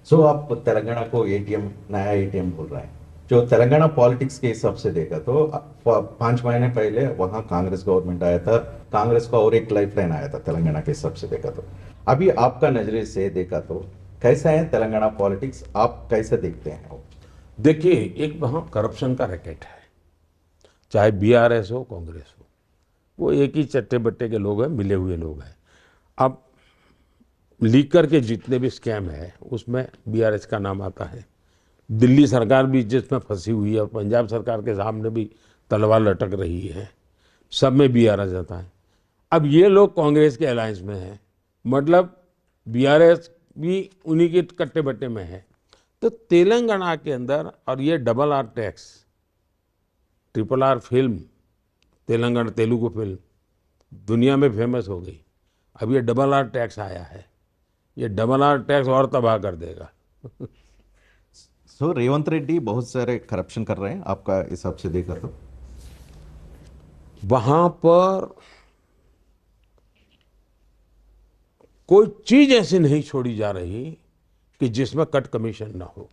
सो आप तेलंगाना को एटीएम, नया एटीएम बोल रहे हैं। जो तेलंगाना पॉलिटिक्स के हिसाब से देखा तो 5 महीने पहले वहां कांग्रेस गवर्नमेंट आया था। कांग्रेस का और एक लाइफ लाइन आया था तेलंगाना के हिसाब से देखा तो। अभी आपका नजरिए से देखा तो कैसा है तेलंगाना पॉलिटिक्स, आप कैसे देखते हैं वो? देखिए, एक वहाँ करप्शन का रैकेट है। चाहे बीआरएस हो, कांग्रेस हो, वो एक ही चट्टे बट्टे के लोग हैं, मिले हुए लोग हैं। अब लीकर के जितने भी स्कैम है उसमें बीआरएस का नाम आता है। दिल्ली सरकार भी जिसमें फंसी हुई है और पंजाब सरकार के सामने भी तलवार लटक रही है, सब में बीआरएस आता है। अब ये लोग कांग्रेस के अलायंस में हैं, मतलब बीआरएस भी उन्हीं के कट्टे बट्टे में है। तो तेलंगाना के अंदर, और ये double R tax, triple R film, Telangana Telugu film दुनिया में फेमस हो गई। अब ये डबल आर टैक्स आया है, ये डबल आर टैक्स और तबाह कर देगा। सो रेवंत रेड्डी बहुत सारे करप्शन कर रहे हैं आपका हिसाब से देखा तो? वहां पर कोई चीज ऐसी नहीं छोड़ी जा रही कि जिसमें कट कमीशन ना हो।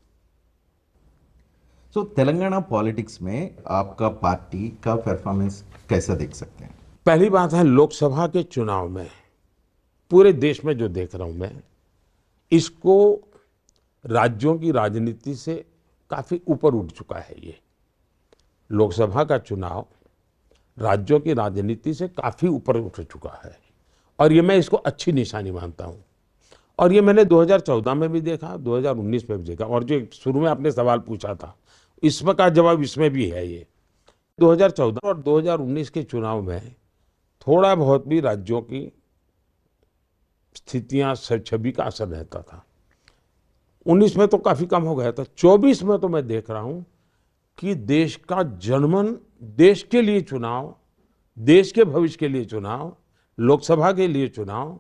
सो तेलंगाना पॉलिटिक्स में आपका पार्टी का परफॉर्मेंस कैसा देख सकते हैं? पहली बात है, लोकसभा के चुनाव में पूरे देश में जो देख रहा हूं मैं, इसको राज्यों की राजनीति से काफी ऊपर उठ चुका है। ये लोकसभा का चुनाव राज्यों की राजनीति से काफी ऊपर उठ चुका है, और ये मैं इसको अच्छी निशानी मानता हूं। और ये मैंने 2014 में भी देखा, 2019 में भी देखा, और जो शुरू में आपने सवाल पूछा था, इसमें का जवाब इसमें भी है। ये 2014 और 2019 के चुनाव में थोड़ा बहुत भी राज्यों की स्थितियां, छवि का असर रहता था। 19 में तो काफी कम हो गया था। 24 में तो मैं देख रहा हूं कि देश का जनमन, देश के लिए चुनाव, देश के भविष्य के लिए चुनाव, लोकसभा के लिए चुनाव,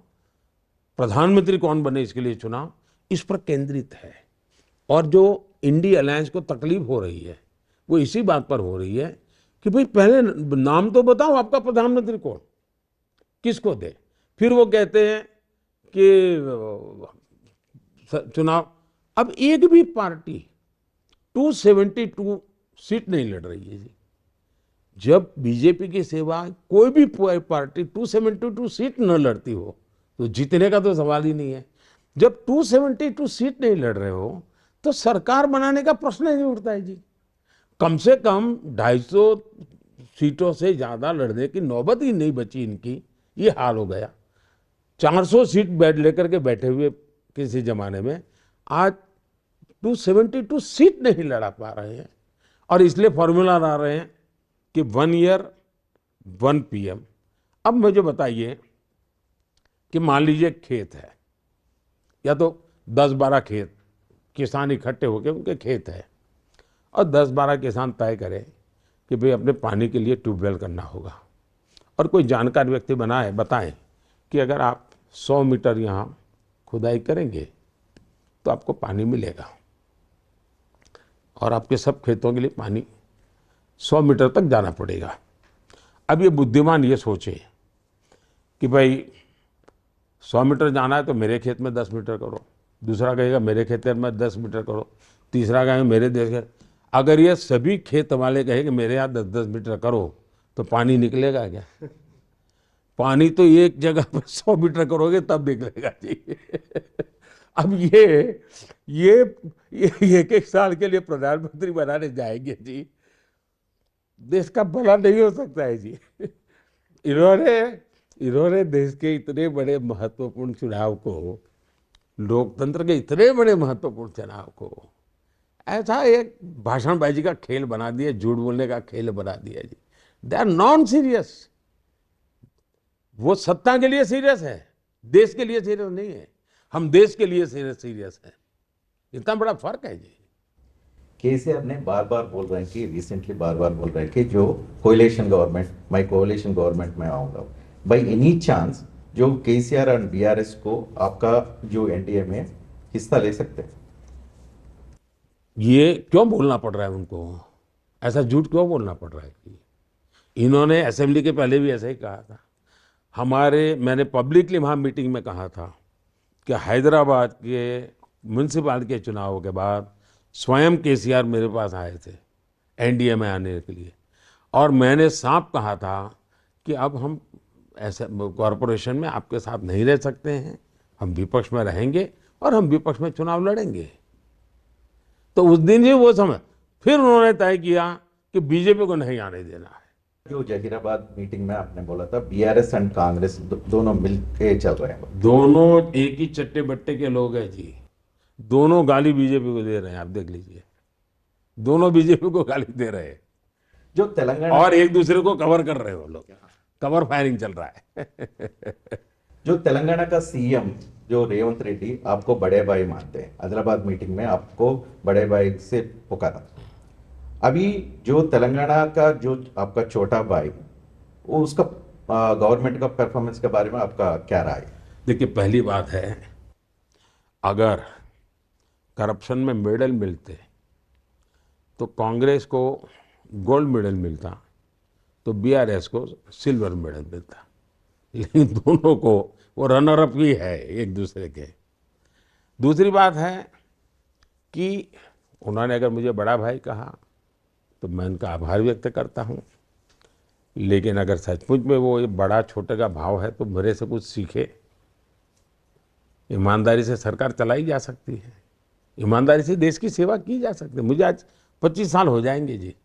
प्रधानमंत्री कौन बने इसके लिए चुनाव, इस पर केंद्रित है। और जो इंडी अलायंस को तकलीफ हो रही है वो इसी बात पर हो रही है कि भाई पहले नाम तो बताओ, आपका प्रधानमंत्री कौन, किसको दे। फिर वो कहते हैं कि चुनाव। अब एक भी पार्टी 272 सीट नहीं लड़ रही है जी। जब बीजेपी के सिवा कोई भी पार्टी 272 सीट न लड़ती हो तो जीतने का तो सवाल ही नहीं है। जब 272 सीट नहीं लड़ रहे हो तो सरकार बनाने का प्रश्न ही नहीं उठता है जी। कम से कम 250 सीटों से ज्यादा लड़ने की नौबत ही नहीं बची इनकी। ये हाल हो गया। 400 सीट बैठ लेकर के बैठे हुए किसी जमाने में आज 272 सीट नहीं लड़ा पा रहे हैं। और इसलिए फॉर्मूला ला रहे हैं कि 1 ईयर 1 PM। अब मुझे बताइए कि मान लीजिए खेत है, या तो 10-12 खेत किसान इकट्ठे होकर, उनके खेत है, और 10-12 किसान तय करें कि भाई अपने पानी के लिए ट्यूबवेल करना होगा। और कोई जानकार व्यक्ति बताएं कि अगर आप 100 मीटर यहाँ खुदाई करेंगे तो आपको पानी मिलेगा, और आपके सब खेतों के लिए पानी 100 मीटर तक जाना पड़ेगा। अब ये बुद्धिमान ये सोचे कि भाई 100 मीटर जाना है तो मेरे खेत में 10 मीटर करो, दूसरा कहेगा मेरे खेत में 10 मीटर करो, तीसरा कहेगा मेरे देश। अगर ये सभी खेत वाले कहेंगे मेरे यहाँ 10-10 मीटर करो तो पानी निकलेगा क्या? पानी तो एक जगह पर 100 मीटर करोगे तब निकलेगा जी। अब ये ये एक साल के लिए प्रधानमंत्री बनाने जाएंगे जी, देश का भला नहीं हो सकता है जी। इन्होंने इन्होंने देश के इतने बड़े महत्वपूर्ण चुनाव को, लोकतंत्र के इतने बड़े महत्वपूर्ण चुनाव को ऐसा एक भाषणबाजी का खेल बना दिया, झूठ बोलने का खेल बना दिया जी। They are non serious. वो सत्ता के लिए सीरियस है, देश के लिए सीरियस नहीं है। हम देश के लिए सीरियस है। इतना बड़ा फर्क है जी। केसीआर ने बार बार बोल रहे हैं कि रिसेंटली बार बार बोल रहे हैं कि जो कोलिशन गवर्नमेंट, मैं कोलिशन गवर्नमेंट में आऊंगा, बाई एनी चांस जो केसीआर एंड बीआरएस को आपका जो एनडीए में हिस्सा ले सकते हैं? ये क्यों बोलना पड़ रहा है उनको? ऐसा झूठ क्यों बोलना पड़ रहा है कि इन्होंने असेंबली के पहले भी ऐसा ही कहा था। मैंने पब्लिकली वहाँ मीटिंग में कहा था कि हैदराबाद के म्यूनसिपालिटी के चुनाव के बाद स्वयं केसीआर मेरे पास आए थे एनडीए में आने के लिए, और मैंने साफ कहा था कि अब हम ऐसे कॉरपोरेशन में आपके साथ नहीं रह सकते हैं, हम विपक्ष में रहेंगे और हम विपक्ष में चुनाव लड़ेंगे। तो उस दिन ही वो समय फिर उन्होंने तय किया कि बीजेपी को नहीं आने देना है। जो जहीराबाद मीटिंग में आपने बोला था बीआरएस एंड कांग्रेस दोनों मिलके चल रहे हैं। दोनों एक ही चट्टे बट्टे के लोग हैं जी, दोनों गाली बीजेपी को दे रहे हैं, आप देख लीजिए, दोनों बीजेपी को गाली दे रहे हैं जो तेलंगाना और एक दूसरे को कवर कर रहे हो लोग, कवर फायरिंग चल रहा है। जो तेलंगाना का सीएम जो रेवंत रेड्डी आपको बड़े भाई मानते हैं, हैदराबाद मीटिंग में आपको बड़े भाई से पुकारा। अभी जो तेलंगाना का जो आपका छोटा भाई, वो उसका गवर्नमेंट का परफॉर्मेंस के बारे में आपका क्या राय है? देखिए, पहली बात है, अगर करप्शन में मेडल मिलते तो कांग्रेस को गोल्ड मेडल मिलता, तो बीआरएस को सिल्वर मेडल मिलता, लेकिन दोनों को वो रनर अप ही है एक दूसरे के। दूसरी बात है कि उन्होंने अगर मुझे बड़ा भाई कहा तो मैं उनका आभार व्यक्त करता हूँ, लेकिन अगर सचमुच में वो ये बड़ा छोटे का भाव है तो मेरे से कुछ सीखे। ईमानदारी से सरकार चलाई जा सकती है, ईमानदारी से देश की सेवा की जा सकती है। मुझे आज 25 साल हो जाएंगे जी,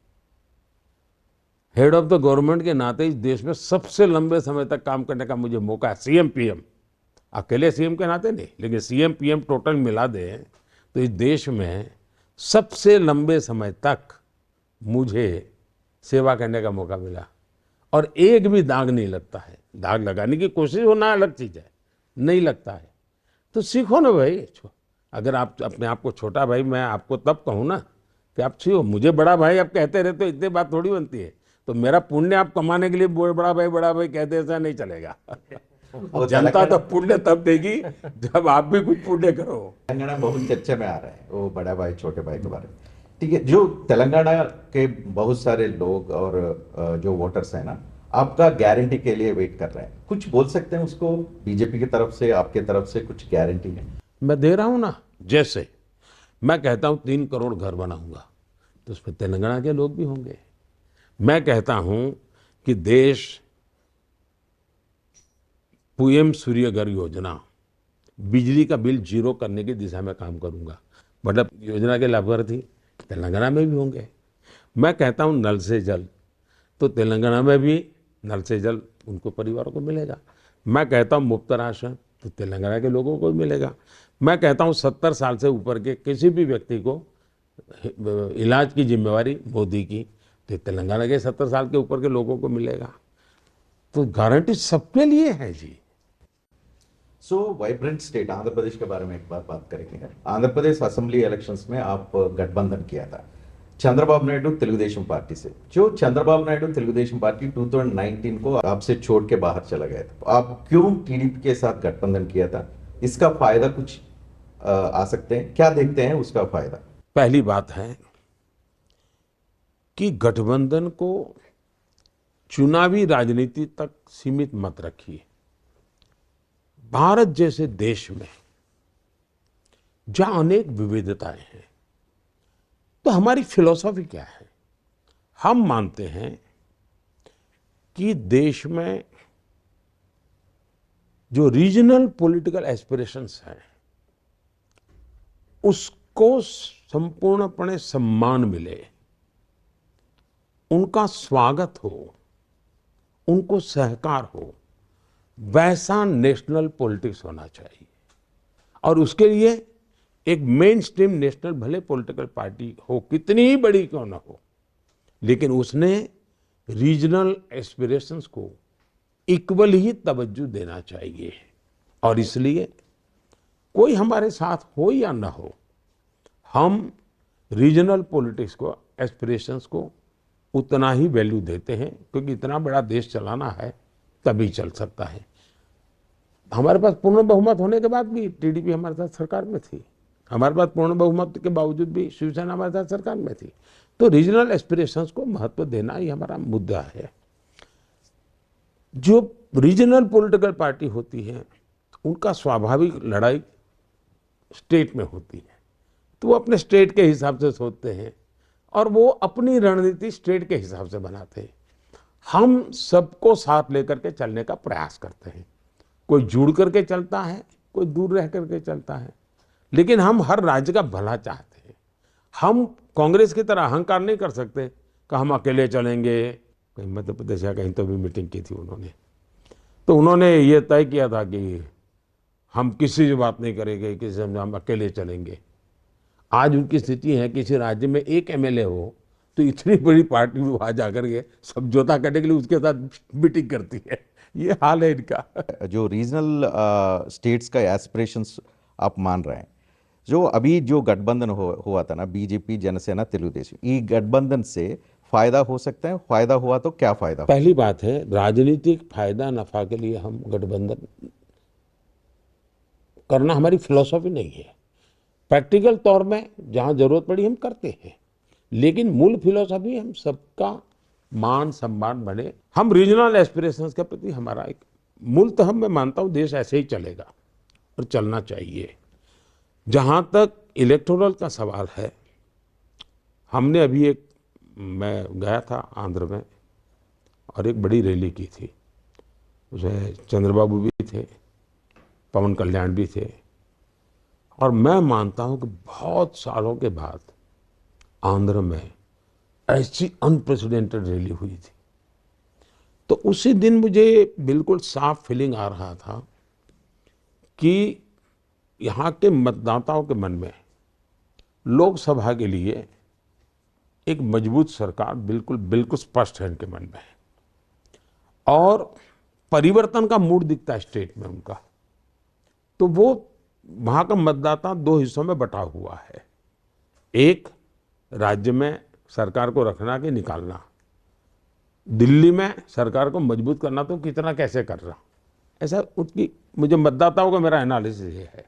हेड ऑफ द गवर्नमेंट के नाते इस देश में सबसे लंबे समय तक काम करने का मुझे मौका है। सीएम पीएम, अकेले सीएम के नाते नहीं, लेकिन सीएम पीएम टोटल मिला दें तो इस देश में सबसे लंबे समय तक मुझे सेवा करने का मौका मिला, और एक भी दाग नहीं लगता है। दाग लगाने की कोशिश होना अलग चीज़ है, नहीं लगता है तो सीखो ना भाई। अगर आप अपने आप को छोटा भाई, मैं आपको तब कहूँ ना कि आप सीखो। मुझे बड़ा भाई आप कहते रहते हो, इतनी बात थोड़ी बनती है। तो मेरा पुण्य आप कमाने के लिए बड़ा भाई कहते, ऐसा नहीं चलेगा। जनता तो पुण्य तब देगी जब आप भी कुछ पुण्य करो। तेलंगाना बहुत चर्चा में आ रहा है वो बड़ा भाई छोटे भाई के बारे में। ठीक है, जो तेलंगाना के बहुत सारे लोग और जो वोटर्स हैं ना, आपका गारंटी के लिए वेट कर रहे हैं, कुछ बोल सकते हैं उसको? बीजेपी की तरफ से आपके तरफ से कुछ गारंटी है? मैं दे रहा हूं ना। जैसे मैं कहता हूं 3 करोड़ घर बनाऊंगा, तो उसमें तेलंगाना के लोग भी होंगे। मैं कहता हूं कि देश पीएम सूर्य घर योजना, बिजली का बिल जीरो करने की दिशा में काम करूंगा। मतलब योजना के लाभार्थी तेलंगाना में भी होंगे। मैं कहता हूं नल से जल, तो तेलंगाना में भी नल से जल उनको परिवारों को मिलेगा। मैं कहता हूं मुफ्त राशन, तो तेलंगाना के लोगों को मिलेगा। मैं कहता हूं 70 साल से ऊपर के किसी भी व्यक्ति को इलाज की जिम्मेवारी मोदी की, तो तेलंगाना के 70 साल के ऊपर के लोगों को मिलेगा। तो गारंटी सबके लिए है जी। सो वाइब्रेंट स्टेट आंध्र प्रदेश के बारे में एक बार बात करेंगे। आंध्र प्रदेश असेंबली इलेक्शंस में आप गठबंधन किया था चंद्रबाबू नायडू तेलुगुदेशम पार्टी से। जो चंद्रबाबू नायडू तेलुगुदेशम पार्टी 2019 को आपसे छोड़ के बाहर चला गया था, आप क्यों टीडीपी के साथ गठबंधन किया था? इसका फायदा कुछ आ सकते हैं, क्या देखते हैं उसका फायदा? पहली बात है कि गठबंधन को चुनावी राजनीति तक सीमित मत रखिए। भारत जैसे देश में जहां अनेक विविधताएं हैं, तो हमारी फिलॉसफी क्या है? हम मानते हैं कि देश में जो रीजनल पॉलिटिकल एस्पिरेशंस हैं उसको संपूर्णपणे सम्मान मिले, उनका स्वागत हो, उनको सहकार हो, वैसा नेशनल पॉलिटिक्स होना चाहिए। और उसके लिए एक मेन स्ट्रीम नेशनल भले पॉलिटिकल पार्टी हो, कितनी ही बड़ी क्यों ना हो, लेकिन उसने रीजनल एस्पिरेशंस को इक्वल ही तवज्जो देना चाहिए। और इसलिए कोई हमारे साथ हो या ना हो, हम रीजनल पॉलिटिक्स को, एस्पिरेशंस को उतना ही वैल्यू देते हैं, क्योंकि इतना बड़ा देश चलाना है तभी चल सकता है। हमारे पास पूर्ण बहुमत होने के बाद भी टीडीपी हमारे साथ सरकार में थी, हमारे पास पूर्ण बहुमत के बावजूद भी शिवसेना हमारे साथ सरकार में थी। तो रीजनल एस्पिरेशंस को महत्व देना ही हमारा मुद्दा है। जो रीजनल पॉलिटिकल पार्टी होती है उनका स्वाभाविक लड़ाई स्टेट में होती है, तो वो अपने स्टेट के हिसाब से सोचते हैं और वो अपनी रणनीति स्टेट के हिसाब से बनाते हैं। हम सबको साथ लेकर के चलने का प्रयास करते हैं। कोई जुड़ करके चलता है, कोई दूर रह करके चलता है, लेकिन हम हर राज्य का भला चाहते हैं। हम कांग्रेस की तरह अहंकार नहीं कर सकते कि हम अकेले चलेंगे। कहीं मध्य प्रदेश या कहीं तो भी मीटिंग की थी उन्होंने, तो उन्होंने ये तय किया था कि हम किसी से बात नहीं करेंगे, किसी से हम अकेले चलेंगे। आज उनकी स्थिति है, किसी राज्य में एक एमएलए हो तो इतनी बड़ी पार्टी में वहां जाकर के समझौता करने के लिए उसके साथ मीटिंग करती है। ये हाल है इनका। जो रीजनल स्टेट्स का एस्पिरेशंस आप मान रहे हैं, जो अभी जो गठबंधन हुआ था ना, बीजेपी जनसेना तेलुगुदेशम, ये गठबंधन से फायदा हो सकता है? फायदा हुआ तो क्या फायदा? पहली बात है, राजनीतिक फायदा नफा के लिए हम गठबंधन करना हमारी फिलॉसफी नहीं है। प्रैक्टिकल तौर में जहां जरूरत पड़ी हम करते हैं, लेकिन मूल फिलॉसफी हम सबका मान सम्मान बने। हम रीजनल एस्पिरेशंस के प्रति हमारा एक मूलतः मैं मानता हूं देश ऐसे ही चलेगा और चलना चाहिए। जहां तक इलेक्टोरल का सवाल है, हमने अभी मैं गया था आंध्र में और एक बड़ी रैली की थी। उसमें चंद्रबाबू भी थे, पवन कल्याण भी थे, और मैं मानता हूं कि बहुत सालों के बाद आंध्र में ऐसी अनप्रेसिडेंटेड रैली हुई थी। तो उसी दिन मुझे बिल्कुल साफ फीलिंग आ रहा था कि यहाँ के मतदाताओं के मन में लोकसभा के लिए एक मजबूत सरकार बिल्कुल बिल्कुल स्पष्ट है इनके मन में, और परिवर्तन का मूड दिखता है स्टेट में उनका। तो वो वहाँ का मतदाता दो हिस्सों में बटा हुआ है, एक राज्य में सरकार को रखना कि निकालना, दिल्ली में सरकार को मजबूत करना तो कितना कैसे कर रहा, ऐसा उनकी मुझे मतदाताओं का मेरा एनालिसिस ये है।